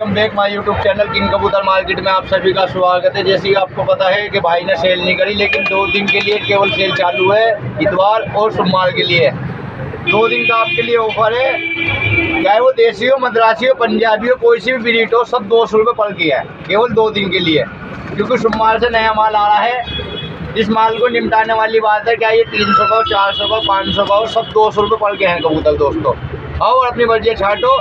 Welcome back my YouTube channel king कबूतर market में आप सभी का स्वागत है। जैसे कि आपको पता है कि भाई ने सेल नहीं करी, लेकिन 2 दिन के लिए केवल सेल चालू है, इतवार और सोमवार के लिए 2 दिन का आपके लिए ऑफर है। चाहे वो देसी हो, मद्रासी हो, पंजाबी हो, कोई सी भी ब्रीड हो, सब 200 रुपये पर की है केवल 2 दिन के लिए, क्योंकि सोमवार से नया माल आ रहा है। इस माल को निपटाने वाली बात है, क्या ये 300 का हो, 400 का हो, 500 का हो, सब 200 रुपये पर के हैं कबूतर दोस्तों। आओ और अपनी मर्जी छाटो,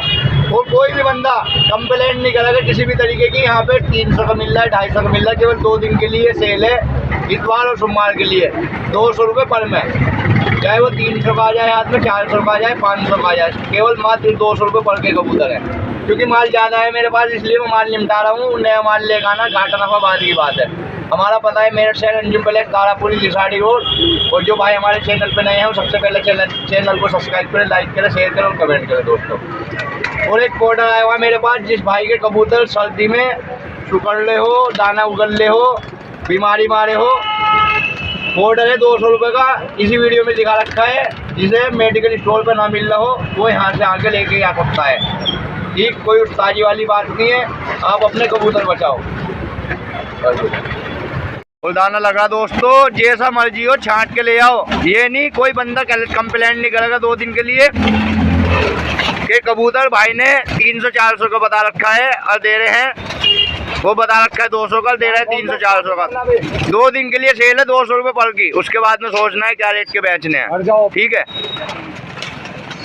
और कोई भी बंदा कंप्लेंट नहीं करेगा किसी भी तरीके की। यहाँ पे 300 का मिल रहा है, 250 का मिल रहा है, केवल 2 दिन के लिए सेल है, इतवार और सोमवार के लिए 200 रुपये पर में। चाहे वो 300 का आ जाए हाथ में, 400 का आ जाए, 500 का आ जाए, केवल मात्र 200 रुपये पर के कबूतर है। क्योंकि माल ज़्यादा है मेरे पास, इसलिए मैं माल निपटा रहा हूँ। नया माल लेकर आना घाटा नफा बाद की बात है। हमारा पता है मेरठ शहर अंजुम पैलेस, तारापुरी, लिसाड़ी रोड। और जो भाई हमारे चैनल पे नए हैं वो सबसे पहले चैनल को सब्सक्राइब करें, लाइक करें, शेयर करें और कमेंट करें दोस्तों। और एक ऑर्डर आया हुआ है मेरे पास, जिस भाई के कबूतर सर्दी में सुकड़ले हो, दाना उगलले हो, बीमारी मारे हो, ऑर्डर है 200 रुपये का। इसी वीडियो में दिखा रखा है। जिसे मेडिकल स्टोर पर ना मिल रहा हो वो यहाँ से आके लेके आ सकता है। ठीक, कोई उस्तादी वाली बात नहीं है। आप अपने कबूतर बचाओ। और दाना लगा दोस्तों, जैसा मर्जी हो छांट के ले आओ। ये नहीं कोई बंदा कंप्लेंट नहीं करेगा 2 दिन के लिए कि कबूतर भाई ने 300-400 का बता रखा है और दे रहे हैं, वो बता रखा है 200 का, दे रहा है 300-400 का। 2 दिन के लिए सेल है 200 रुपये पर की। उसके बाद में सोचना है क्या रेट के बेचने हैं। ठीक है,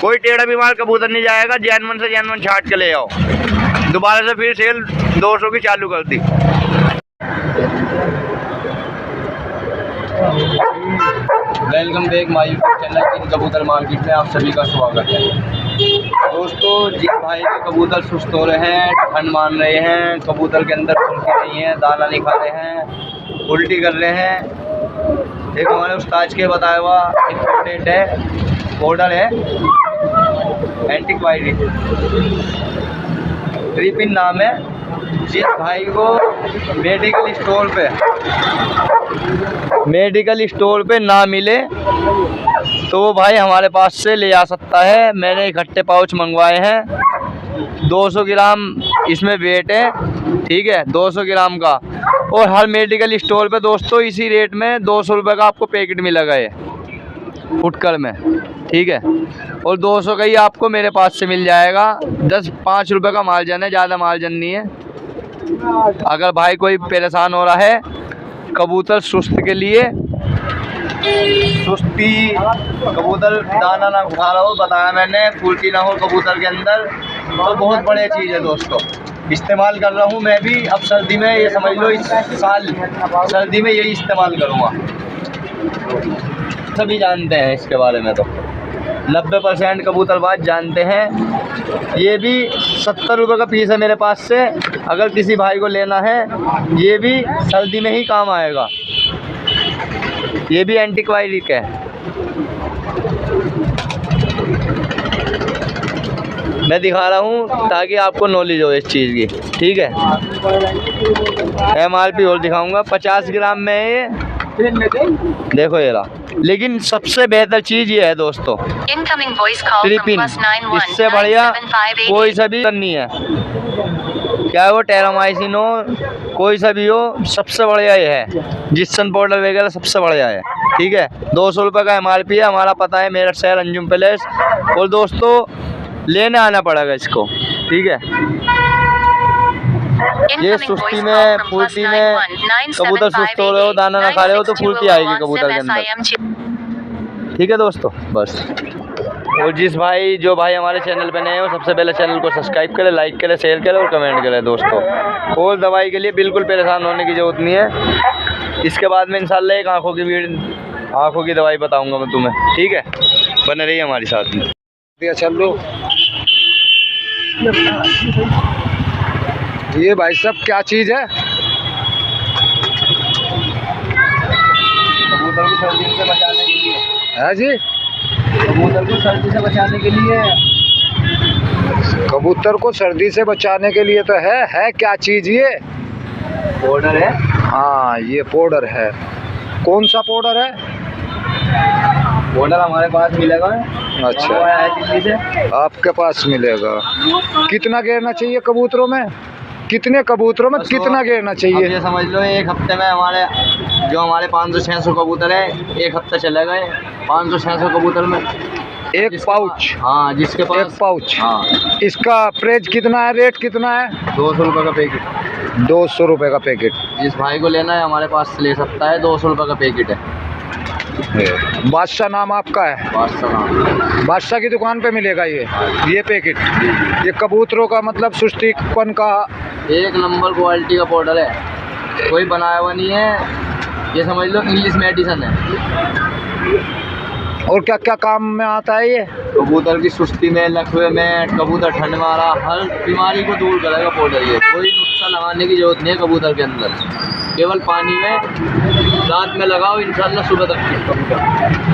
कोई टेढ़ा बीमार कबूतर नहीं जाएगा। जैनवन से जैनवन छाट के ले आओ। दोबारा से फिर सेल 200 की चालू कर दी। Welcome back my YouTube channel king कबूतर मार्केट में आप सभी का स्वागत है दोस्तों। जिस भाई के कबूतर सुस्त हो रहे हैं, ठंड मान रहे हैं, कबूतर के अंदर फुल्की नहीं है, दाना नहीं खा रहे हैं, उल्टी कर रहे हैं, एक हमारे उस्ताद के बताया हुआ एक प्रोडक्ट है, ऑर्डर है एंटिक वाइट 3 पिन नाम है। जिस भाई को मेडिकल स्टोर पे ना मिले तो वो भाई हमारे पास से ले आ सकता है। मैंने इकट्ठे पाउच मंगवाए हैं, 200 ग्राम इसमें वेट है। ठीक है, 200 ग्राम का। और हर मेडिकल स्टोर पे दोस्तों इसी रेट में 200 रुपये का आपको पैकेट मिलेगा ये फुटकर में। ठीक है, और 200 का ही आपको मेरे पास से मिल जाएगा। 10-5 रुपये का मार्जिन है, ज़्यादा मार्जिन नहीं है। अगर भाई कोई परेशान हो रहा है कबूतर सुस्त के लिए, सुस्ती कबूतर दाना ना खा रहा हो, बताया मैंने, फुल्की ना हो कबूतर के अंदर, तो बहुत बढ़िया चीज़ है दोस्तों। इस्तेमाल कर रहा हूँ मैं भी। अब सर्दी में ये समझ लो इस साल सर्दी में यही इस्तेमाल करूँगा। सभी जानते हैं इसके बारे में, तो 90% कबूतरबाज जानते हैं। ये भी 70 रुपये का पीस है मेरे पास से। अगर किसी भाई को लेना है, ये भी सर्दी में ही काम आएगा। ये भी एंटीक्वाइरिक है। मैं दिखा रहा हूँ ताकि आपको नॉलेज हो इस चीज़ की। ठीक है, MRP और दिखाऊंगा। 50 ग्राम में ये देखो ये रहा। लेकिन सबसे बेहतर चीज़ ये है दोस्तों, 3 पिन। इससे बढ़िया कोई सा भी नहीं है, क्या वो टेरामाइसिन हो, कोई सा भी हो, सबसे बढ़िया ये है। जिसन पाउडर वगैरह सबसे बढ़िया है। ठीक है, 200 रुपये का MRP है। हमारा पता है मेरठ शहर अंजुम पैलेस। और दोस्तों लेने आना पड़ेगा इसको। ठीक है, ये सुस्ती में, फुर्ती में, कबूतर सुस्त हो रहे हो, दाना ना खा रहे हो, तो फुर्ती आएगी कबूतर के अंदर। ठीक है दोस्तों, बस। और जो भाई हमारे चैनल पे नए हैं वो सबसे पहले चैनल को सब्सक्राइब करें, लाइक करें, शेयर करें और कमेंट करें दोस्तों। और दवाई के लिए बिल्कुल परेशान होने की ज़रूरत नहीं है। इसके बाद में इंशाल्लाह एक आँखों की दवाई बताऊँगा मैं तुम्हें। ठीक है, बने रहिए हमारे साथ में। चल लो ये भाई साहब क्या चीज़ है? कबूतर को सर्दी से बचाने के लिए है जी। कबूतर को सर्दी से बचाने के लिए, कबूतर को सर्दी से बचाने के लिए तो है क्या चीज़ ये? पाउडर है। हाँ, ये पाउडर है। कौन सा पाउडर है? पाउडर हमारे पास मिलेगा। अच्छा। वो आया है दिल्ली से। आपके पास मिलेगा। कितना घेरना चाहिए कबूतरों में? कितने कबूतरों में कितना घेरना अब चाहिए? ये समझ लो एक हफ्ते में हमारे 500-600 कबूतर है, एक हफ्ता चले गए 500-600 कबूतर में एक पाउच? हाँ, जिसके पास एक पाउच। हाँ। इसका प्राइस कितना है, रेट कितना है? 200 रुपये का पैकेट। 200 रुपये का पैकेट। जिस भाई को लेना है हमारे पास से ले सकता है, 200 रुपये का पैकेट है। बादशाह नाम आपका है? बादशाह। बादशाह की दुकान पे मिलेगा ये पैकेट। ये कबूतरों का मतलब सुस्तीपन का एक नंबर क्वालिटी का पाउडर है, कोई बनाया हुआ नहीं है, ये समझ लो इंग्लिश मेडिसिन है। और क्या क्या काम में आता है ये? कबूतर की सुस्ती में, लकवे में, कबूतर ठंड मारा, हर बीमारी को दूर करेगा पाउडर ये। कोई नुस्खा लगाने की जरूरत नहीं है कबूतर के अंदर, केवल पानी में रात में लगाओ, इंशाल्लाह सुबह तक कबूतर।